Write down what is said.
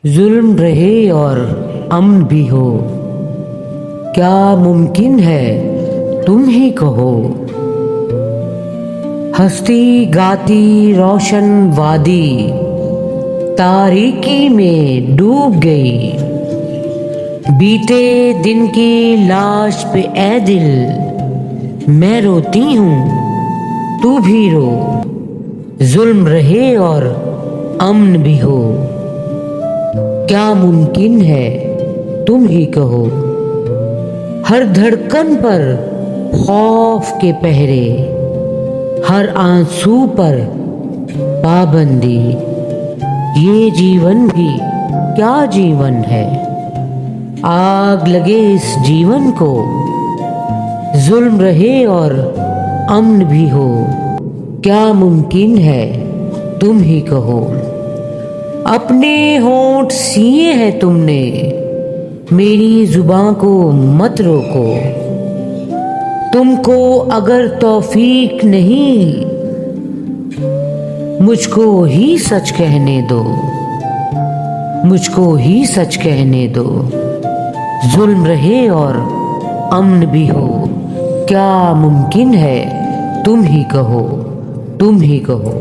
जुल्म रहे और अमन भी हो, क्या मुमकिन है तुम ही कहो। हंसती गाती रोशन वादी तारीकी में डूब गई। बीते दिन की लाश पे ए दिल मैं रोती हूँ तू भी रो। जुल्म रहे और अमन भी हो, क्या मुमकिन है तुम ही कहो। हर धड़कन पर खौफ के पहरे, हर आंसू पर पाबंदी। ये जीवन भी क्या जीवन है, आग लगे इस जीवन को। जुल्म रहे और अमन भी हो, क्या मुमकिन है तुम ही कहो। अपने होंठ सिए हैं तुमने, मेरी जुबां को मत रोको। तुमको अगर तौफीक नहीं, मुझको ही सच कहने दो, मुझको ही सच कहने दो। जुल्म रहे और अमन भी हो, क्या मुमकिन है तुम ही कहो, तुम ही कहो।